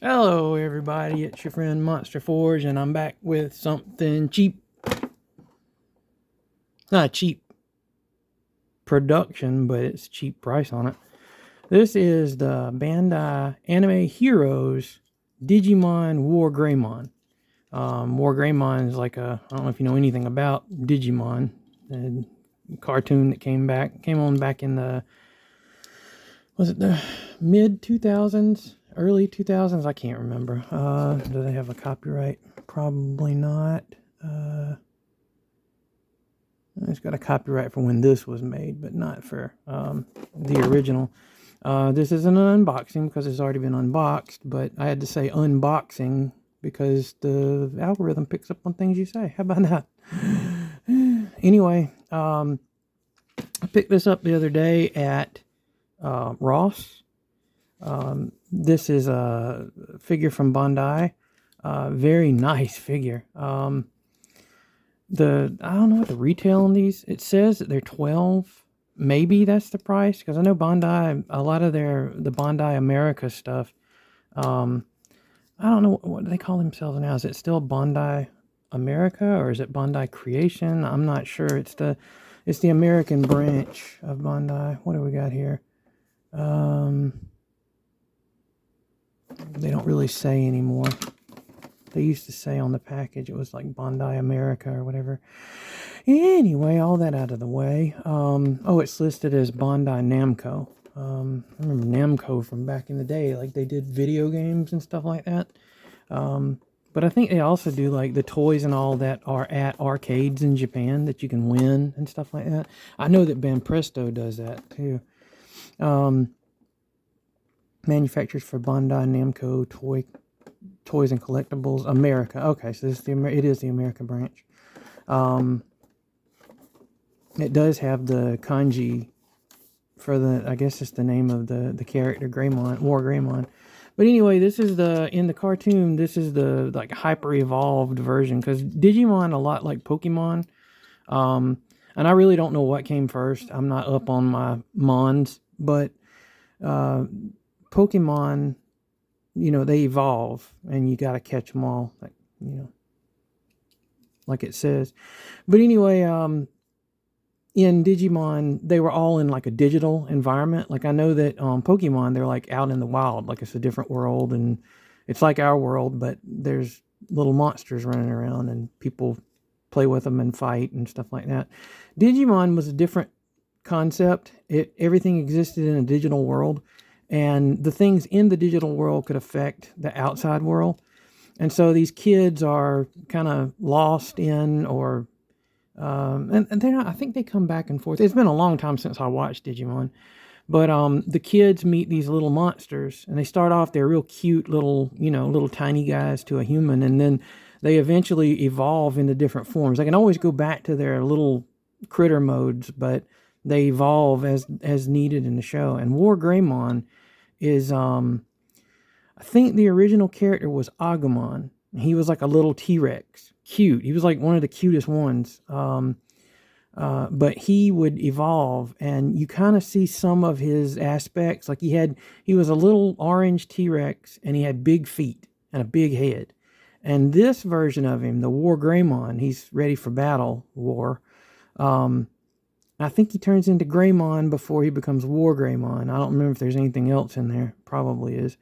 Hello everybody, it's your friend Monster Forge, and I'm back with something cheap. Not a cheap production, but it's cheap price on it. This is the Bandai Anime Heroes Digimon WARGREYMON. WARGREYMON is like I don't know if you know anything about Digimon, a cartoon that came on back in was it the mid 2000s? Early 2000s? I can't remember. Do they have a copyright? Probably not. It's got a copyright for when this was made, but not for the original. This isn't an unboxing because it's already been unboxed, but I had to say unboxing because the algorithm picks up on things you say. How about that? Anyway, I picked this up the other day at Ross. This is a figure from Bandai. Very nice figure. I don't know what the retail on these. It says that they're 12. Maybe that's the price, because I know Bandai, a lot of the Bandai America stuff. I don't know what do they call themselves now. Is it still Bandai America or is it Bandai Creation? I'm not sure. It's the American branch of Bandai. What do we got here? They don't really say anymore. They used to say on the package it was like Bandai America or whatever. Anyway, all that out of the way. Oh, it's listed as Bandai Namco. I remember Namco from back in the day. Like, they did video games and stuff like that. But I think they also do, like, the toys and all that are at arcades in Japan that you can win and stuff like that. I know that Banpresto does that, too. Manufacturers for Bandai Namco Toys and Collectibles America. Okay, so this is it is the America branch. It does have the kanji for the, I guess it's the name of the character Greymon, WARGREYMON. But anyway, this is in the cartoon, this is the like hyper evolved version, because Digimon a lot like Pokemon. And I really don't know what came first. I'm not up on my mons, but Pokemon, you know, they evolve and you got to catch them all, like, you know, like it says. But anyway, in Digimon, they were all in like a digital environment. Like, I know that Pokemon, they're like out in the wild, like it's a different world, and it's like our world, but there's little monsters running around and people play with them and fight and stuff like that. Digimon was a different concept. Everything existed in a digital world, and the things in the digital world could affect the outside world. And so these kids are kind of lost in, or and they're not, I think they come back and forth. It's been a long time since I watched Digimon, but the kids meet these little monsters, and they start off, they're real cute little, you know, little tiny guys to a human, and then they eventually evolve into different forms. They can always go back to their little critter modes, but they evolve as needed in the show. And WARGREYMON is, I think the original character was Agumon. He was like a little T-Rex. Cute. He was like one of the cutest ones. But he would evolve, and you kind of see some of his aspects. Like, he was a little orange T-Rex, and he had big feet and a big head. And this version of him, the WARGREYMON, he's ready for battle, war. I think he turns into Greymon before he becomes WARGREYMON. I don't remember if there's anything else in there. Probably is.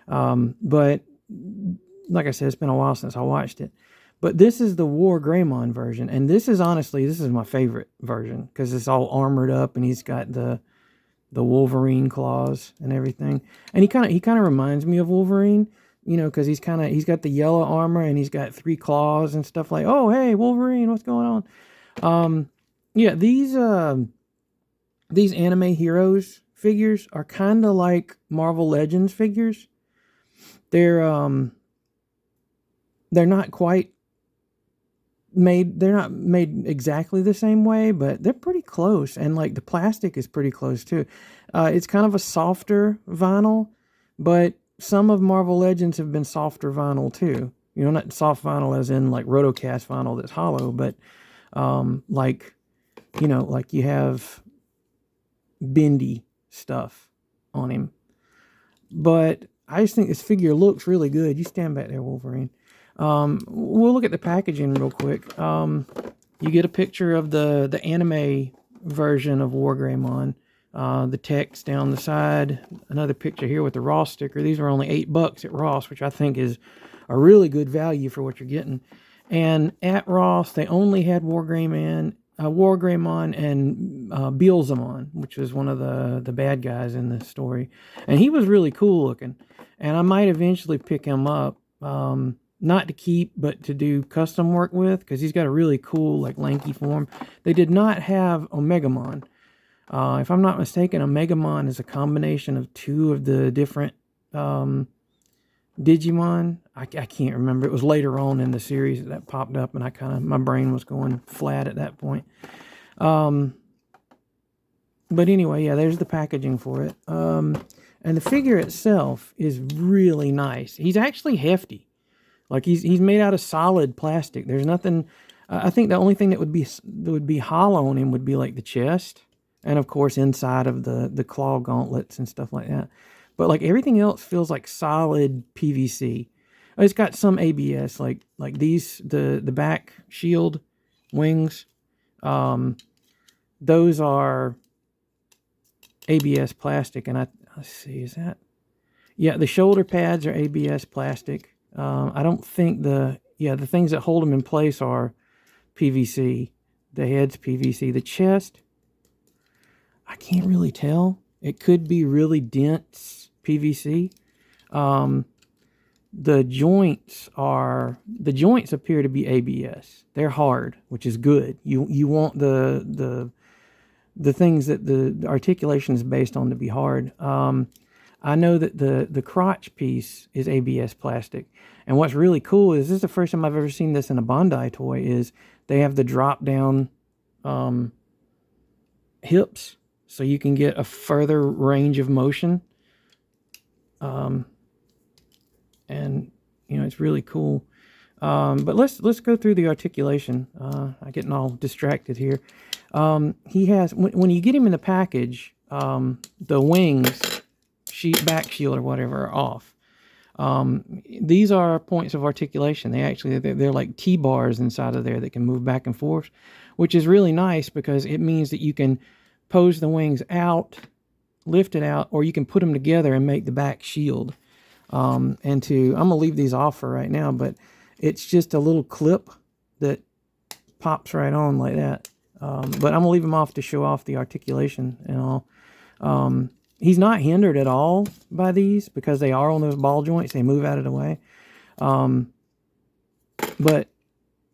But like I said, it's been a while since I watched it. But this is the WARGREYMON version, and this is my favorite version, because it's all armored up, and he's got the Wolverine claws and everything. And he kind of reminds me of Wolverine, you know, because he's got the yellow armor, and he's got 3 claws and stuff. Like, oh hey, Wolverine, what's going on? Yeah, these anime heroes figures are kind of like Marvel Legends figures. They're not quite made, they're not made exactly the same way, but they're pretty close, and like the plastic is pretty close too. It's kind of a softer vinyl, but some of Marvel Legends have been softer vinyl too. You know, not soft vinyl as in like rotocast vinyl that's hollow, but like, you know, like you have bendy stuff on him. But I just think this figure looks really good. You stand back there, Wolverine. We'll look at the packaging real quick. You get a picture of the anime version of WARGREYMON. The text down the side. Another picture here with the Ross sticker. These are only $8 at Ross, which I think is a really good value for what you're getting. And at Ross, they only had WARGREYMON and Beelzemon, which was one of the bad guys in the story. And he was really cool looking. And I might eventually pick him up. Not to keep, but to do custom work with, because he's got a really cool, like, lanky form. They did not have Omegamon. If I'm not mistaken, Omegamon is a combination of two of the different Digimon. I can't remember. It was later on in the series that popped up, and my brain was going flat at that point. But anyway, yeah, there's the packaging for it. And the figure itself is really nice. He's actually hefty. Like, he's made out of solid plastic. There's nothing. I think the only thing that would be hollow on him would be like the chest, and of course inside of the claw gauntlets and stuff like that. But like everything else feels like solid PVC. It's got some ABS, like these the back shield wings. Those are ABS plastic, and let's see, is that? Yeah, the shoulder pads are ABS plastic. I don't think the things that hold them in place are PVC. The head's PVC. The chest, I can't really tell. It could be really dense PVC. The joints appear to be ABS. They're hard, which is good. You want the things that the articulation is based on to be hard. I know that the crotch piece is ABS plastic. And what's really cool is, this is the first time I've ever seen this in a Bandai toy, is they have the drop down hips, so you can get a further range of motion. And you know, it's really cool. But let's go through the articulation. I'm getting all distracted here. He has, when you get him in the package, the wings, back shield or whatever, are off. These are points of articulation. They're like T-bars inside of there that can move back and forth, which is really nice because it means that you can pose the wings out, lift it out, or you can put them together and make the back shield. I'm going to leave these off for right now, but it's just a little clip that pops right on like that. But I'm going to leave them off to show off the articulation and all. He's not hindered at all by these because they are on those ball joints. They move out of the way. But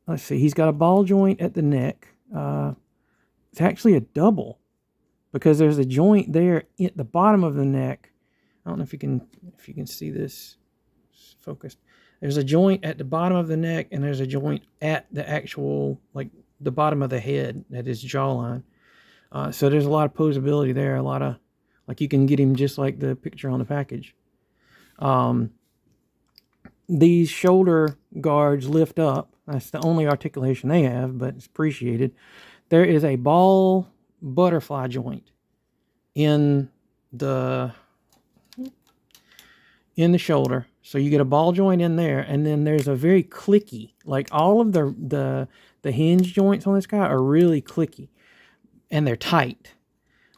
let's see. He's got a ball joint at the neck. It's actually a double because there's a joint there at the bottom of the neck. I don't know if you can see this focused. There's a joint at the bottom of the neck, and there's a joint at the actual, like, the bottom of the head at his jawline. So there's a lot of posability there. A lot of, like, you can get him just like the picture on the package. These shoulder guards lift up. That's the only articulation they have, but it's appreciated. There is a ball butterfly joint in the shoulder. So you get a ball joint in there, and then there's a very clicky, like all of the hinge joints on this guy are really clicky, and they're tight,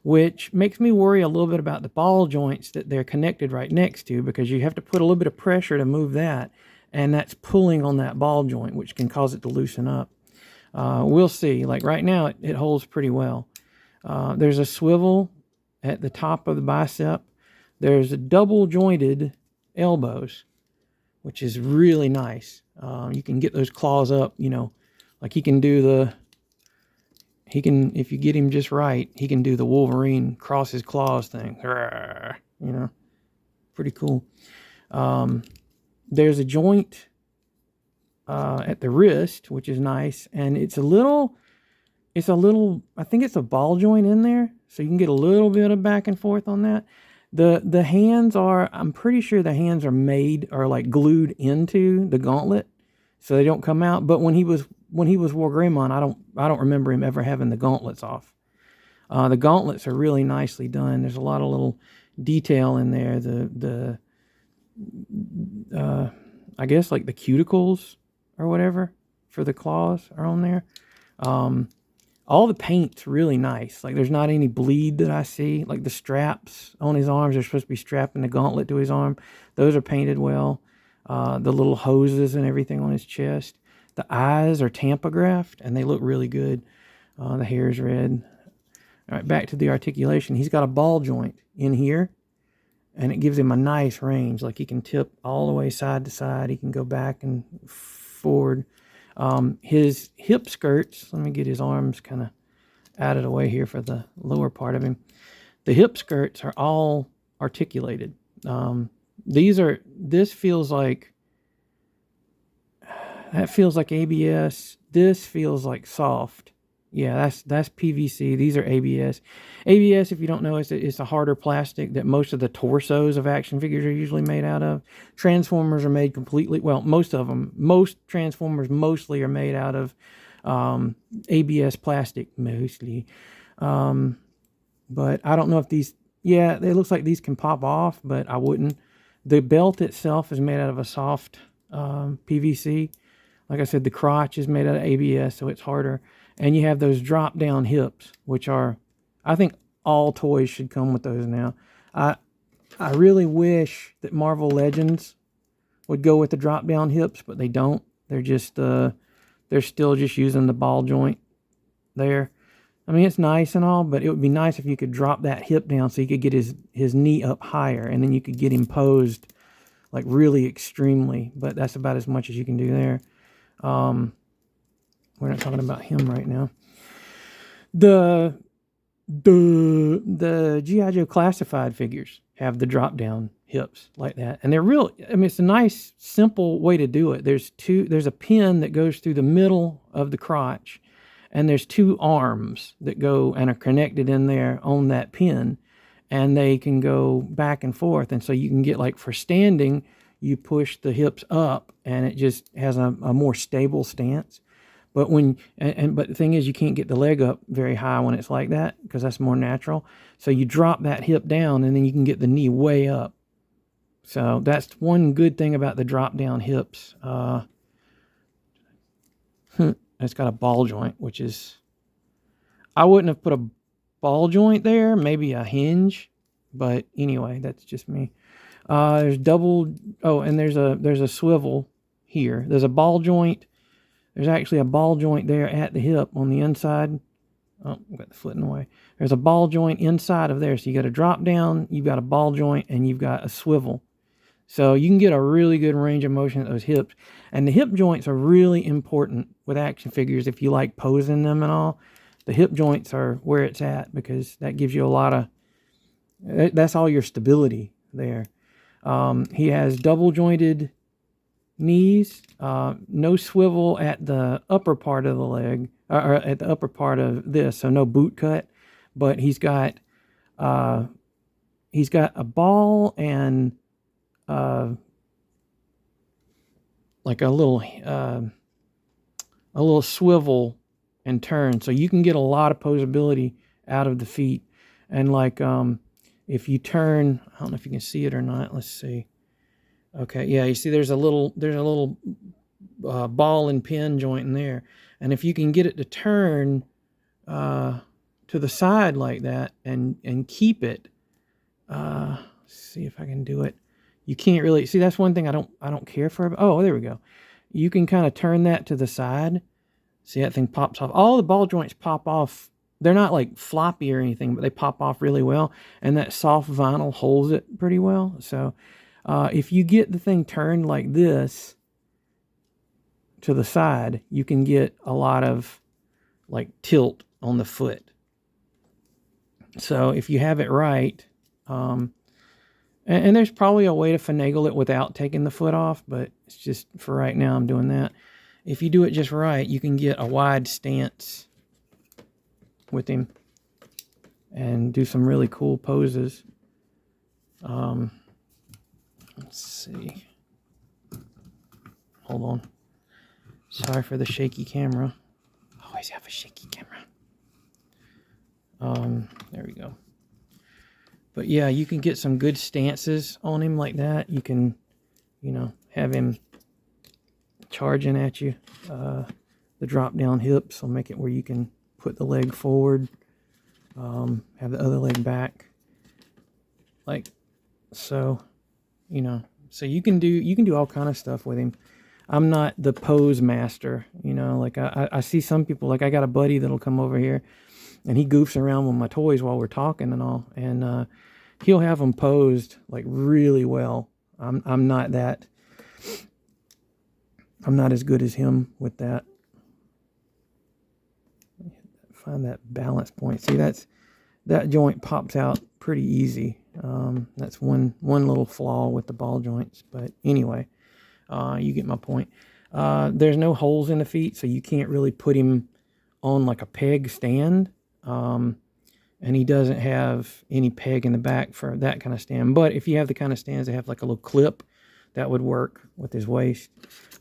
which makes me worry a little bit about the ball joints that they're connected right next to, because you have to put a little bit of pressure to move that, and that's pulling on that ball joint, which can cause it to loosen up. We'll see. Like right now, it holds pretty well. There's a swivel at the top of the bicep. There's a double jointed elbows, which is really nice. You can get those claws up, you know, like if you get him just right, he can do the Wolverine cross his claws thing. You know, pretty cool. There's a joint at the wrist, which is nice, and it's a little, I think it's a ball joint in there, so you can get a little bit of back and forth on that. The hands are, I'm pretty sure the hands are made, or like glued into the gauntlet, so they don't come out. But when he was WARGREYMON, I don't remember him ever having the gauntlets off. The gauntlets are really nicely done. There's a lot of little detail in there. I guess like the cuticles or whatever for the claws are on there. All the paint's really nice. Like there's not any bleed that I see. Like the straps on his arms are supposed to be strapping the gauntlet to his arm. Those are painted well. The little hoses and everything on his chest. The eyes are tampographed and they look really good. The hair's red. All right, back to the articulation. He's got a ball joint in here and it gives him a nice range. Like he can tip all the way side to side. He can go back and forward. His hip skirts, let me get his arms kind of out of the way here for the lower part of him. The hip skirts are all articulated. This feels like, that feels like ABS. This feels like soft. Yeah, that's PVC. These are ABS. ABS, if you don't know, it's a harder plastic that most of the torsos of action figures are usually made out of. Transformers are made completely, well, most of them. Most Transformers mostly are made out of ABS plastic, mostly. But I don't know if these, yeah, it looks like these can pop off, but I wouldn't. The belt itself is made out of a soft PVC. Like I said, the crotch is made out of ABS, so it's harder. And you have those drop-down hips, which are, I think all toys should come with those now. I really wish that Marvel Legends would go with the drop-down hips, but they don't. They're just, they're still just using the ball joint there. I mean, it's nice and all, but it would be nice if you could drop that hip down so you could get his knee up higher, and then you could get him posed like really extremely, but that's about as much as you can do there. We're not talking about him right now. The G.I. Joe classified figures have the drop down hips like that, and they're real. I mean, it's a nice simple way to do it. There's a pin that goes through the middle of the crotch, and there's two arms that go and are connected in there on that pin, and they can go back and forth. And so you can get, like, for standing, you push the hips up and it just has a more stable stance. But but the thing is, you can't get the leg up very high when it's like that, because that's more natural. So you drop that hip down and then you can get the knee way up. So that's one good thing about the drop down hips. It's got a ball joint, which is, I wouldn't have put a ball joint there, maybe a hinge, but anyway, that's just me. There's and there's a swivel here. There's a ball joint. There's actually a ball joint there at the hip on the inside. Oh, I've got the foot in the way. There's a ball joint inside of there. So you got a drop down, you've got a ball joint, and you've got a swivel. So you can get a really good range of motion at those hips. And the hip joints are really important with action figures if you like posing them and all. The hip joints are where it's at, because that gives you a lot of, that's all your stability there. He has double jointed knees, no swivel at the upper part of the leg, or at the upper part of this, so no boot cut, but he's got a ball and like a little swivel and turn, so you can get a lot of posability out of the feet. And like if you turn, I don't know if you can see it or not. Let's see. Okay, yeah, you see there's a little ball and pin joint in there, and if you can get it to turn to the side like that and keep it, see if I can do it. You can't really see. That's one thing I don't care for. Oh, there we go. You can kind of turn that to the side. See, that thing pops off. All the ball joints pop off. They're not like floppy or anything, but they pop off really well, and that soft vinyl holds it pretty well. So if you get the thing turned like this to the side, you can get a lot of like tilt on the foot. So if you have it right, and there's probably a way to finagle it without taking the foot off, but it's just for right now I'm doing that. If you do it just right, you can get a wide stance with him and do some really cool poses. Let's see. Hold on. Sorry for the shaky camera. Always have a shaky camera. There we go. But yeah, you can get some good stances on him like that. You can you know, have him charging at you. The drop down hips will make it where you can put the leg forward, have the other leg back, like so, you know. So you can do all kind of stuff with him. I'm not the pose master, you know, like I see some people, like I got a buddy that'll come over here and he goofs around with my toys while we're talking and all, and he'll have them posed like really well. I'm not that. I'm not as good as him with that. Find that balance point. See, that joint pops out pretty easy. That's one little flaw with the ball joints. But anyway, you get my point. There's no holes in the feet, so you can't really put him on like a peg stand. And he doesn't have any peg in the back for that kind of stand. But if you have the kind of stands that have like a little clip, that would work with his waist.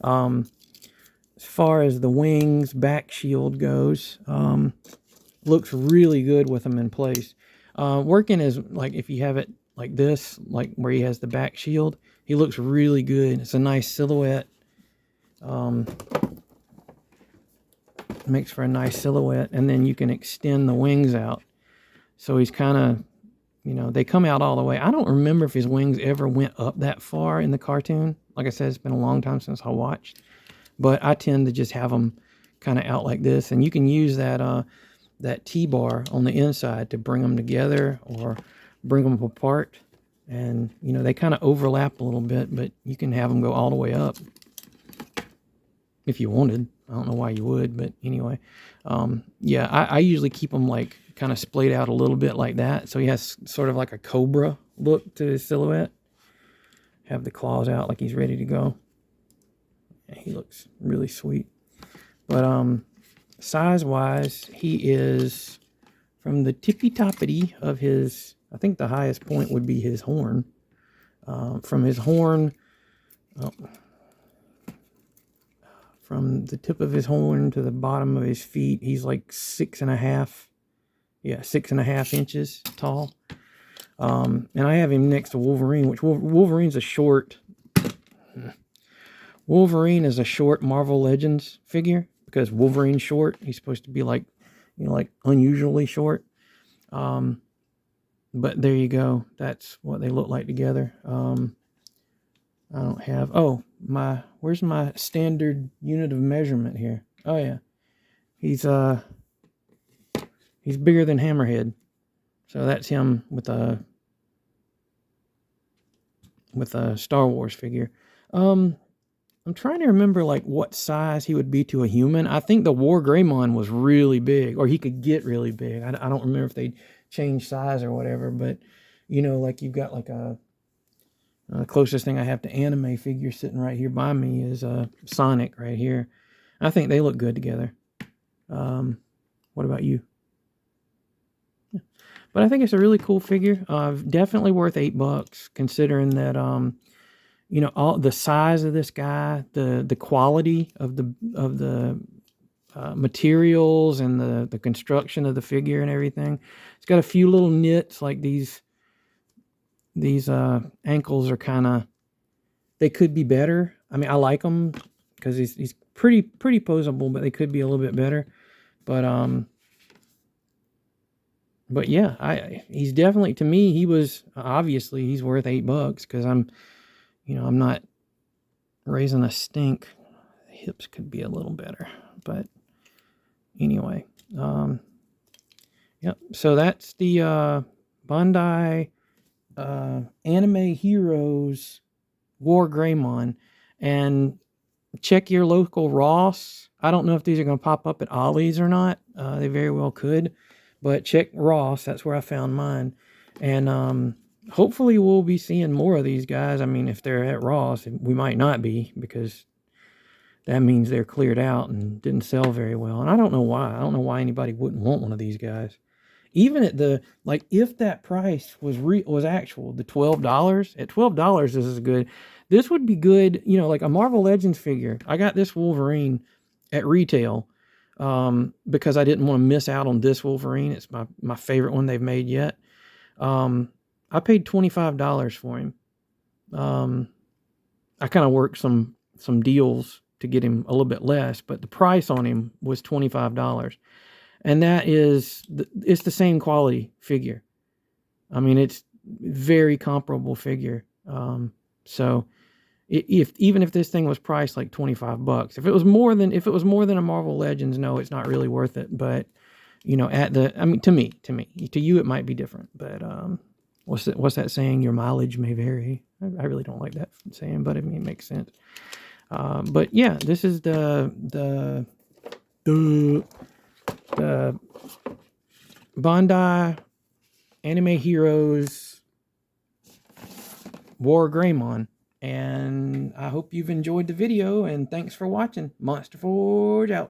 As far as the wings, back shield goes, looks really good with them in place. Working is like if you have it like this, like where he has the back shield, he looks really good. It's a nice silhouette. Makes for a nice silhouette, and then you can extend the wings out. So he's kind of, you know, they come out all the way. I don't remember if his wings ever went up that far in the cartoon. Like I said, it's been a long time since I watched. But I tend to just have them kind of out like this. And you can use that that T-bar on the inside to bring them together or bring them apart. And, you know, they kind of overlap a little bit, but you can have them go all the way up if you wanted. I don't know why you would, but anyway. Yeah, I usually keep them like kind of splayed out a little bit like that. So he has sort of like a cobra look to his silhouette. Have the claws out like he's ready to go. Yeah, he looks really sweet. But size-wise, he is from the tippy-toppity of his, I think the highest point would be his horn. From his horn, from the tip of his horn to the bottom of his feet, he's like 6.5. Yeah, 6.5 inches tall. And I have him next to Wolverine, which Wolverine's a short. Wolverine is a short Marvel Legends figure because Wolverine's short. He's supposed to be like, you know, like unusually short. But there you go. That's what they look like together. I don't have, where's my standard unit of measurement here? Oh yeah. He's bigger than Hammerhead. So that's him with a Star Wars figure. I'm trying to remember like what size he would be to a human. I think the WARGREYMON was really big, or he could get really big. I don't remember if they changed size or whatever, but you know, like you've got like the closest thing I have to anime figure sitting right here by me is Sonic right here. I think they look good together. What about you? Yeah. But I think it's a really cool figure. Definitely worth $8, considering that you know, all the size of this guy, the quality of the materials and the construction of the figure and everything. It's got a few little nits, like these ankles are kind of, they could be better. I mean, I like them because he's pretty posable, but they could be a little bit better. But yeah, he's definitely, to me, he was, obviously he's worth $8 because I'm not raising a stink. The hips could be a little better, but anyway, yep. So that's the Bandai Anime Heroes WARGREYMON, and check your local Ross. I don't know if these are going to pop up at Ollie's or not. They very well could, but check Ross. That's where I found mine, and hopefully we'll be seeing more of these guys. I mean, if they're at Ross, we might not be, because that means they're cleared out and didn't sell very well. And I don't know why. I don't know why anybody wouldn't want one of these guys. Even at the, like, if that price was actual, the $12, at $12, this is good. This would be good, you know, like a Marvel Legends figure. I got this Wolverine at retail because I didn't want to miss out on this Wolverine. It's my favorite one they've made yet. I paid $25 for him. I kind of worked some deals to get him a little bit less, but the price on him was $25. And that is, it's the same quality figure. I mean, it's very comparable figure. So even if this thing was priced like $25, if it was more than a Marvel Legends, no, it's not really worth it. But you know, to me, to you, it might be different. But what's that saying? Your mileage may vary. I really don't like that saying, but I mean, it makes sense. But yeah, this is the Bandai Anime Heroes WARGREYMON. And I hope you've enjoyed the video, and thanks for watching. Monster Forge out.